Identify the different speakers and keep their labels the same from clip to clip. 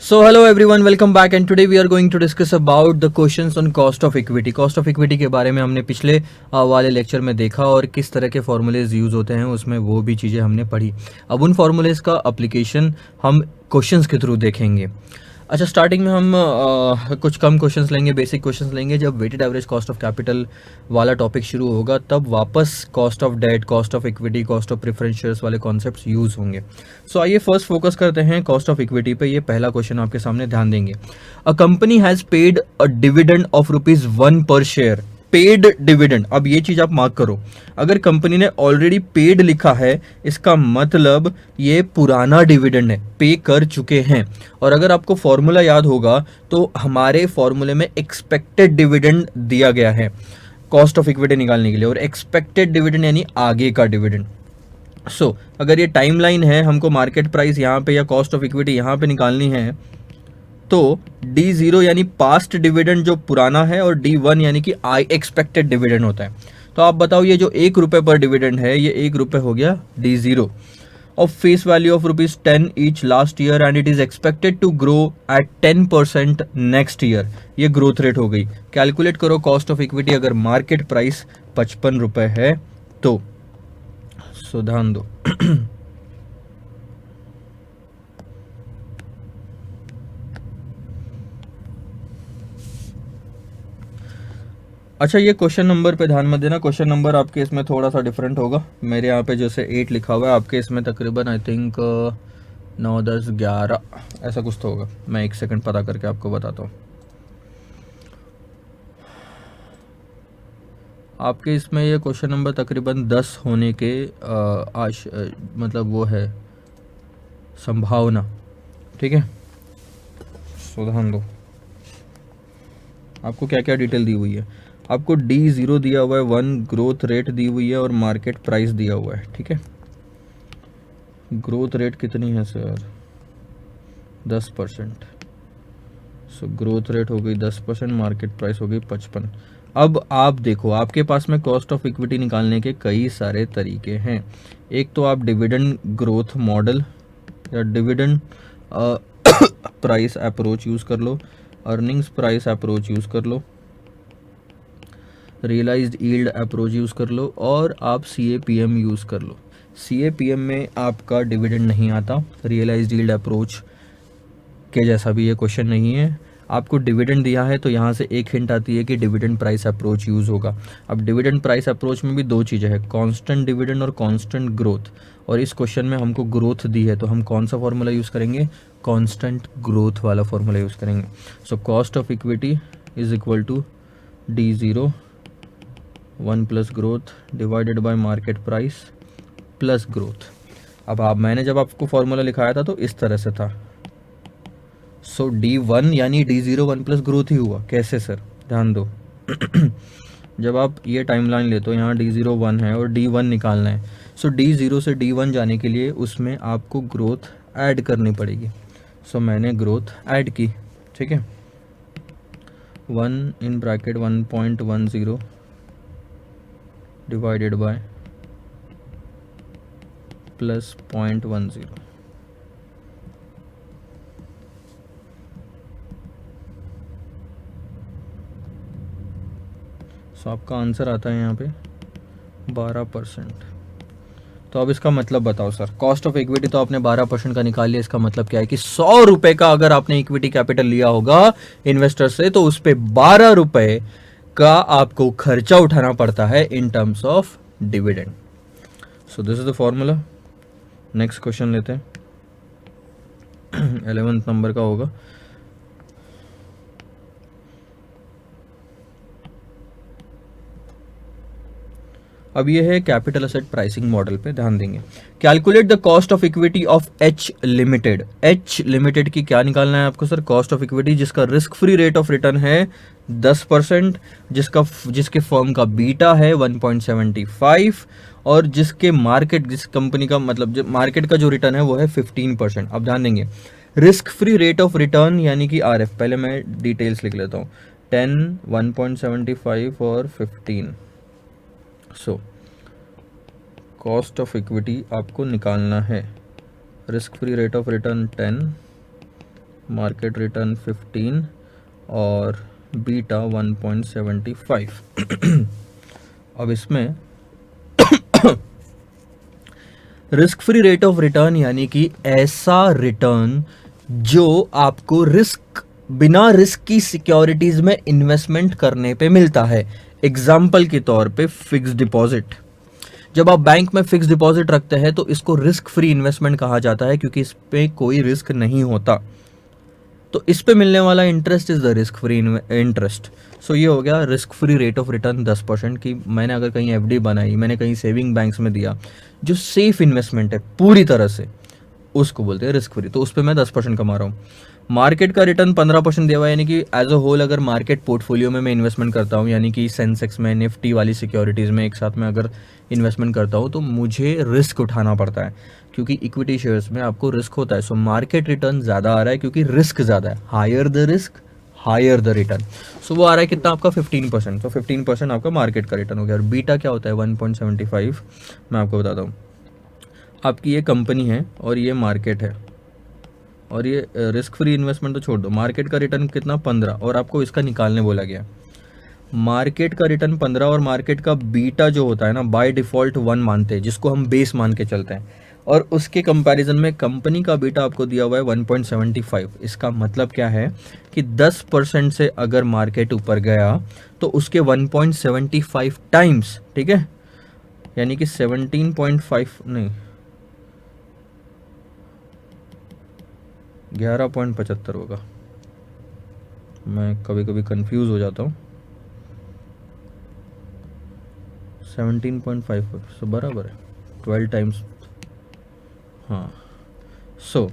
Speaker 1: So hello everyone, welcome back and today we are going to discuss about the questions on cost of equity. Cost of equity के बारे में हमने पिछले वाले lecture में देखा और किस तरह के फॉर्मूलेज यूज़ होते हैं उसमें वो भी चीज़ें हमने पढ़ी. अब उन फॉर्मूलेज का अप्लीकेशन हम क्वेश्चंस के थ्रू देखेंगे. अच्छा, स्टार्टिंग में हम कुछ कम क्वेश्चंस लेंगे, बेसिक क्वेश्चंस लेंगे. जब weighted average cost of capital वाला टॉपिक शुरू होगा तब वापस cost of debt, cost of equity, cost of preference shares वाले कॉन्सेप्ट्स यूज़ होंगे. सो आइए फर्स्ट फोकस करते हैं कॉस्ट ऑफ इक्विटी पे. ये पहला क्वेश्चन आपके सामने, ध्यान देंगे. A company has paid a dividend of ₹1 पर शेयर. पेड डिविडेंड, अब ये चीज आप मार्क करो. अगर कंपनी ने ऑलरेडी पेड लिखा है इसका मतलब ये पुराना डिविडेंड है, पे कर चुके हैं. और अगर आपको फॉर्मूला याद होगा तो हमारे फॉर्मूले में एक्सपेक्टेड डिविडेंड दिया गया है कॉस्ट ऑफ इक्विटी निकालने के लिए, और एक्सपेक्टेड डिविडेंड यानी आगे का डिविडेंड. सो अगर ये टाइमलाइन है, हमको मार्केट प्राइस यहाँ पे या कॉस्ट ऑफ इक्विटी यहाँ पे निकालनी है, तो D0 यानी पास्ट डिविडेंड जो पुराना है और D1 यानी कि आई एक्सपेक्टेड डिविडेंड होता है. तो आप बताओ ये जो ₹1 पर डिविडेंड है ये ₹1 हो गया D0 of face value of ₹10 each last year and it is expected to grow at 10% next year. ये ग्रोथ रेट हो गई. कैलकुलेट करो कॉस्ट ऑफ इक्विटी अगर मार्केट प्राइस ₹55 है तो. सो ध्यान दो. अच्छा, ये क्वेश्चन नंबर पे ध्यान मत देना. क्वेश्चन नंबर आपके इसमें थोड़ा सा डिफरेंट होगा. मेरे यहाँ पे जैसे 8 लिखा हुआ है, आपके इसमें तकरीबन आई थिंक 9, 10, 11 ऐसा कुछ तो होगा. मैं एक सेकंड पता करके आपको बताता हूँ. आपके इसमें ये क्वेश्चन नंबर तकरीबन 10 होने के मतलब वो है संभावना. ठीक है, सो ध्यान दो. आपको क्या क्या डिटेल दी हुई है. आपको D0 दिया हुआ है, 1 ग्रोथ रेट दी हुई है और मार्केट प्राइस दिया हुआ है. ठीक है, ग्रोथ रेट कितनी है सर? 10%. सो ग्रोथ रेट हो गई 10%, मार्केट प्राइस हो गई 55. अब आप देखो, आपके पास में कॉस्ट ऑफ इक्विटी निकालने के कई सारे तरीके हैं. एक तो आप डिविडेंड ग्रोथ मॉडल या डिविडेंड प्राइस अप्रोच यूज़ कर लो, अर्निंग्स प्राइस अप्रोच यूज़ कर लो, रियलाइज्ड यील्ड अप्रोच यूज़ कर लो, और आप CAPM यूज़ कर लो. CAPM में आपका डिविडेंड नहीं आता. रियलाइज्ड यील्ड अप्रोच के जैसा भी ये क्वेश्चन नहीं है. आपको डिविडेंड दिया है तो यहाँ से एक हिंट आती है कि डिविडेंड प्राइस अप्रोच यूज़ होगा. अब डिविडेंड प्राइस अप्रोच में भी दो चीज़ें हैं, कांस्टेंट डिविडेंड और कांस्टेंट ग्रोथ. और इस क्वेश्चन में हमको ग्रोथ दी है तो हम कौन सा फॉर्मूला यूज़ करेंगे? कांस्टेंट ग्रोथ वाला फॉर्मूला यूज़ करेंगे. So cost of equity is equal to D0 1 plus growth divided by market price plus growth. अब मैंने जब आपको फॉर्मूला लिखाया था तो इस तरह से था. सो D1 यानी D0 1 प्लस ग्रोथ ही हुआ. कैसे सर? ध्यान दो. जब आप ये टाइमलाइन लेते हो, यहाँ D0 1 है और D1 निकालना है. सो D0 से D1 जाने के लिए उसमें आपको ग्रोथ ऐड करनी पड़ेगी. सो मैंने ग्रोथ ऐड की. ठीक है, 1 in bracket 1.10 divided by plus 0.10. सो आपका आंसर आता है यहाँ पे 12%. तो अब इसका मतलब बताओ सर. कॉस्ट ऑफ इक्विटी तो आपने 12% का निकाल लिया. इसका मतलब क्या है कि ₹100 का अगर आपने इक्विटी कैपिटल लिया होगा इन्वेस्टर से तो उस पर ₹12 का आपको खर्चा उठाना पड़ता है in terms of dividend. So this is the formula. Next question लेते हैं. 11th नंबर का होगा. अब ये है कैपिटल असेट प्राइसिंग मॉडल पे ध्यान देंगे. Calculate the cost of equity of H limited. H limited की क्या निकालना है आपको सर? कॉस्ट ऑफ इक्विटी जिसका risk free rate of return है 10%, जिसके फर्म का बीटा है 1.75, और जिस कंपनी का मतलब मार्केट का जो रिटर्न है वो है 15%. अब ध्यान देंगे, risk free rate of return यानी कि RF. पहले मैं डिटेल्स लिख लेता हूँ. 10, 1.75 और 15. सो कॉस्ट ऑफ इक्विटी आपको निकालना है. Risk free rate of return 10 market return 15 और बीटा 1.75। अब इसमें risk free rate of return यानी कि ऐसा रिटर्न जो आपको बिना रिस्क की सिक्योरिटीज में इन्वेस्टमेंट करने पे मिलता है। एग्जाम्पल के तौर पे फिक्स डिपॉजिट, जब आप बैंक में फिक्स डिपॉजिट रखते हैं तो इसको रिस्क फ्री इन्वेस्टमेंट कहा जाता है क्योंकि इस पे कोई रिस्क नहीं होता। तो इस पे मिलने वाला interest is the risk free interest. So ये हो गया risk free rate of return 10% की। मैंने अगर कहीं एफडी बनाई, मैंने कहीं सेविंग बैंक्स में दिया, जो सेफ इन्वेस्टमेंट है पूरी तरह से, उसको बोलते हैं रिस्क फ्री। तो उस पर मैं 10% कमा रहा हूँ। मार्केट का रिटर्न 15% दिया हुआ है, यानी कि एज अ होल अगर मार्केट पोर्टफोलियो में मैं इन्वेस्टमेंट करता हूँ, यानी कि सेंसेक्स में, निफ्टी वाली सिक्योरिटीज़ में एक साथ में अगर इन्वेस्टमेंट करता हूँ तो मुझे रिस्क उठाना पड़ता है क्योंकि इक्विटी शेयर्स में आपको रिस्क होता है। सो मार्केट रिटर्न ज़्यादा आ रहा है क्योंकि रिस्क ज़्यादा है। Higher the risk higher the return. So वो आ रहा है कितना आपका 15%। तो 15% आपका मार्केट का रिटर्न हो गया। और बीटा क्या होता है 1.75, मैं आपको बताता हूँ। आपकी ये कंपनी है और ये मार्केट है और ये रिस्क फ्री इन्वेस्टमेंट तो छोड़ दो, मार्केट का रिटर्न कितना 15 और आपको इसका निकालने बोला गया। मार्केट का रिटर्न 15 और मार्केट का बीटा जो होता है ना, बाय डिफॉल्ट 1 मानते हैं, जिसको हम बेस मान के चलते हैं। और उसके कंपैरिजन में कंपनी का बीटा आपको दिया हुआ है 1.75। इसका मतलब क्या है कि 10% से अगर मार्केट ऊपर गया तो उसके 1.75 टाइम्स, ठीक है, यानी कि 17.5 नहीं 11.75 होगा। मैं कभी कभी कंफ्यूज हो जाता हूँ। 17.5 सो बराबर है 12 टाइम्स। हाँ, सो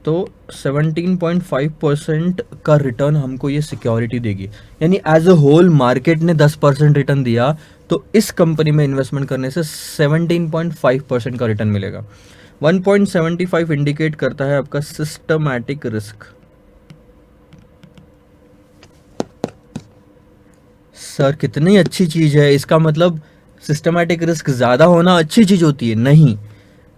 Speaker 1: तो 17.5% का रिटर्न हमको ये सिक्योरिटी देगी। यानी एज अ होल मार्केट ने 10% रिटर्न दिया तो इस कंपनी में इन्वेस्टमेंट करने से 17.5% का रिटर्न मिलेगा। 1.75 इंडिकेट करता है आपका सिस्टमैटिक रिस्क। सर कितनी अच्छी चीज है, इसका मतलब सिस्टमैटिक रिस्क ज्यादा होना अच्छी चीज होती है? नहीं,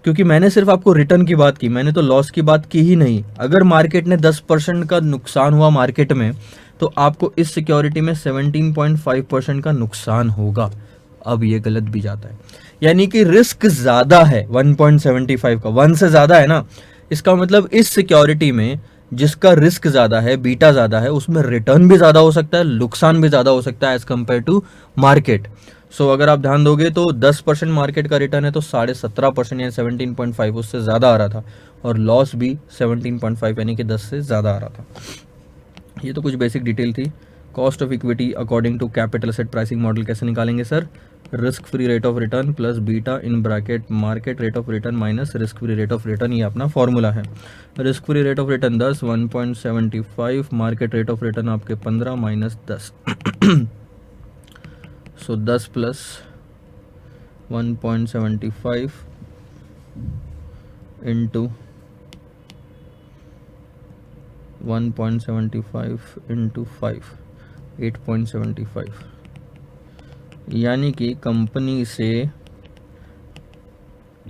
Speaker 1: क्योंकि मैंने सिर्फ आपको रिटर्न की बात की, मैंने तो लॉस की बात की ही नहीं। अगर मार्केट ने 10% का नुकसान हुआ मार्केट में तो आपको इस सिक्योरिटी में 17.5% का नुकसान होगा। अब ये गलत भी जाता है, यानी कि रिस्क ज्यादा है 1.75 का, 1 से ज्यादा है ना। इसका मतलब इस सिक्योरिटी में जिसका रिस्क ज्यादा है, बीटा ज्यादा है, उसमें रिटर्न भी ज्यादा हो सकता है, नुकसान भी ज्यादा हो सकता है एज कंपेयर टू मार्केट। सो अगर आप ध्यान दोगे तो 10% मार्केट का रिटर्न है तो 17.5% या 17.5 उससे ज़्यादा आ रहा था, और लॉस भी 17.5 यानी कि 10 से ज़्यादा आ रहा था। ये तो कुछ बेसिक डिटेल थी। Cost of equity according to capital asset pricing model कैसे निकालेंगे sir? Risk free rate of return plus beta in bracket market rate of return minus risk free rate of return, ये अपना formula है। Risk free rate of return 10, 1.75, market rate of return आपके 15 minus 10। So 10 plus 1.75 into 1.75 into 5, 8.75, यानी कि company से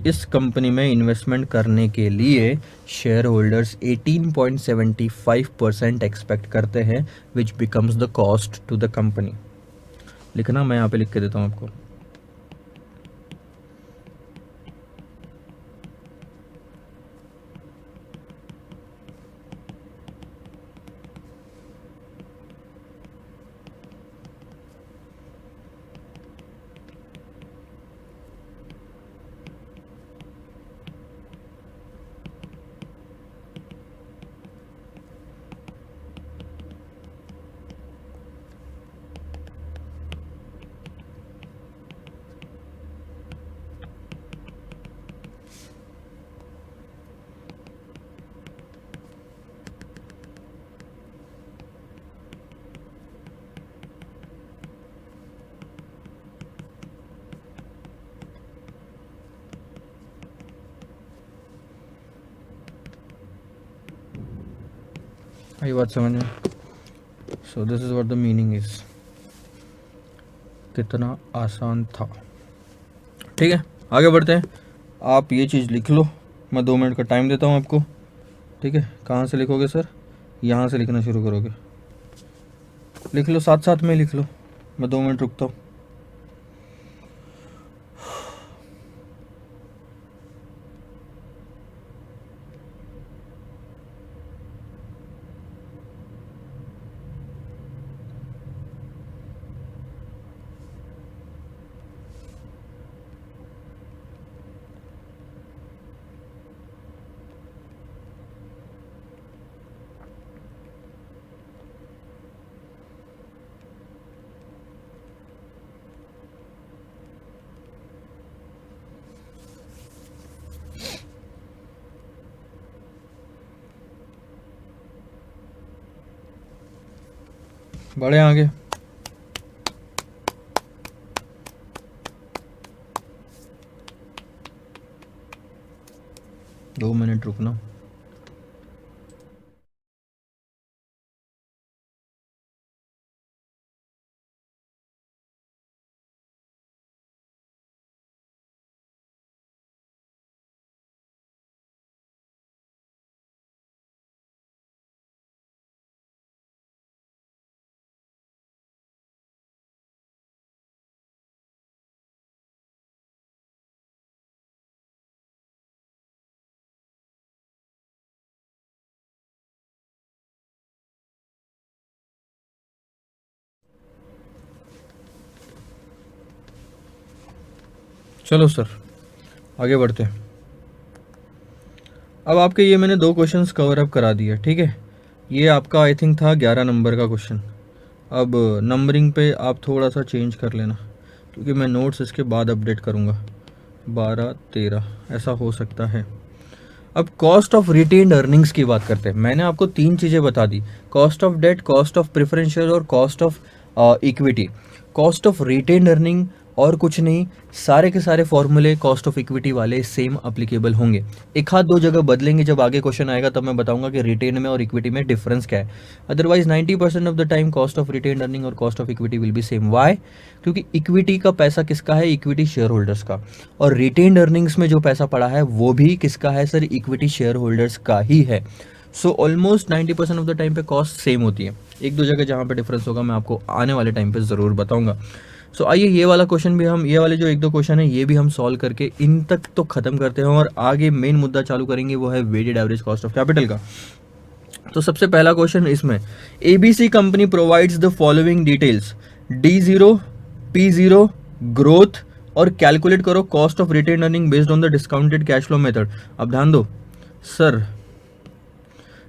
Speaker 1: इस company में investment करने के लिए शेयर होल्डर्स 18.75% एक्सपेक्ट करते हैं, which becomes the cost to the company. लिखना, मैं यहाँ पे लिख के देता हूँ आपको। ये बात समझ में? So this is what the meaning is. कितना आसान था। ठीक है, आगे बढ़ते हैं। आप ये चीज़ लिख लो, मैं 2 मिनट का टाइम देता हूँ आपको। ठीक है, कहाँ से लिखोगे सर? यहाँ से लिखना शुरू करोगे। लिख लो, साथ साथ में लिख लो, मैं 2 मिनट रुकता हूँ। बढ़े आगे। दो मिनट रुकना। चलो सर, आगे बढ़ते हैं। अब आपके ये मैंने 2 क्वेश्चंस कवर अप करा दिए, ठीक है। ये आपका आई थिंक था 11 नंबर का क्वेश्चन। अब नंबरिंग पे आप थोड़ा सा चेंज कर लेना, क्योंकि मैं नोट्स इसके बाद अपडेट करूँगा। 12, 13 ऐसा हो सकता है। अब कॉस्ट ऑफ रिटेन्ड अर्निंग्स की बात करते हैं। मैंने आपको 3 चीज़ें बता दी, cost of debt, cost of preferential और cost of equity. Cost of retained earning और कुछ नहीं, सारे के सारे फॉर्मूले कॉस्ट ऑफ इक्विटी वाले सेम अप्लीकेबल होंगे। एक हाथ 2 जगह बदलेंगे, जब आगे क्वेश्चन आएगा तब मैं बताऊंगा कि रिटेन में और इक्विटी में डिफरेंस क्या है। Otherwise 90% of the time cost of retained earning और cost of equity will be same. Why? क्योंकि इक्विटी का पैसा किसका है? इक्विटी शेयर होल्डर्स का। और रिटेन्ड अर्निंग्स में जो पैसा पड़ा है वो भी किसका है सर? इक्विटी शेयर होल्डर्स का ही है। So almost 90% of the time पे कॉस्ट सेम होती है। 1-2 जगह जहाँ पे डिफरेंस होगा मैं आपको आने वाले टाइम पे ज़रूर बताऊंगा। सो आइए ये वाला क्वेश्चन भी हम, ये वाले जो 1-2 क्वेश्चन है ये भी हम सॉल्व करके इन तक तो खत्म करते हैं और आगे मेन मुद्दा चालू करेंगे, वो है weighted average cost of capital का। तो सबसे पहला क्वेश्चन इसमें, ABC company provides the following details, D0, P0, growth, और कैलकुलेट करो cost of retain earning based on the discounted cash flow method. अब ध्यान दो sir,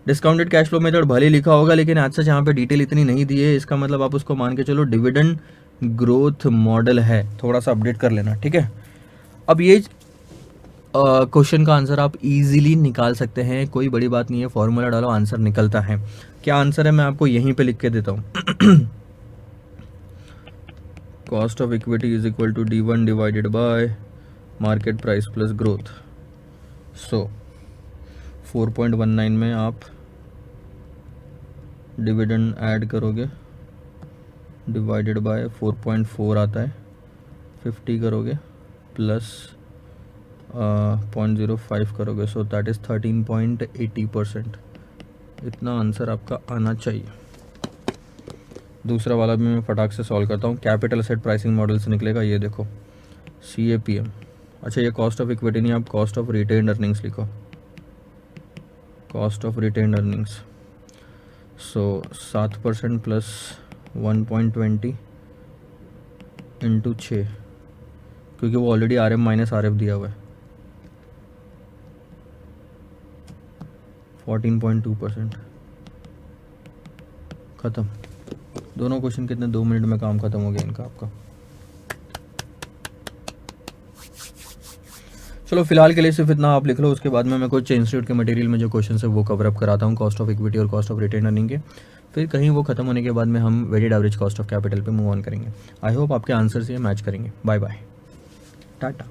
Speaker 1: discounted cash flow method भले लिखा होगा लेकिन आज से यहाँ पे डिटेल इतनी नहीं दी है, इसका मतलब आप उसको मान के चलो डिविडेंड ग्रोथ मॉडल है। थोड़ा सा अपडेट कर लेना, ठीक है। अब ये क्वेश्चन का आंसर आप इजीली निकाल सकते हैं, कोई बड़ी बात नहीं है, फॉर्मूला डालो आंसर निकलता है। क्या आंसर है मैं आपको यहीं पे लिख के देता हूँ। Cost of equity is equal to D1 divided by market price plus growth. So 4.19 में आप डिविडेंड ऐड करोगे, डिवाइडेड बाय 4.4 आता है, 50 करोगे प्लस 0.05 करोगे, सो दैट इज़ 13.80%। इतना आंसर आपका आना चाहिए। दूसरा वाला भी मैं फटाक से सॉल्व करता हूँ। कैपिटल एसेट प्राइसिंग मॉडल से निकलेगा, ये देखो CAPM। अच्छा, ये कॉस्ट ऑफ इक्विटी नहीं, आप कॉस्ट ऑफ रिटेन्ड अर्निंग्स लिखो, cost of retained earnings. So 7% plus 1.20 into 6, क्योंकि वो ऑलरेडी RM माइनस RF दिया हुआ है, 14.2%। ख़त्म। दोनों क्वेश्चन कितने, 2 मिनट में काम खत्म हो गया इनका आपका। चलो फिलहाल के लिए सिर्फ इतना आप लिख लो, उसके बाद में मैं कुछ इंस्टीट्यूट के मटेरियल में जो क्वेश्चन है वो कवर अप कराता हूँ, कॉस्ट ऑफ इक्विटी और कॉस्ट ऑफ रिटेन अर्निंग के। फिर कहीं वो खत्म होने के बाद में हम weighted average cost of capital पे मूव ऑन करेंगे। आई होप आपके आंसर से मैच करेंगे। Bye bye, Tata.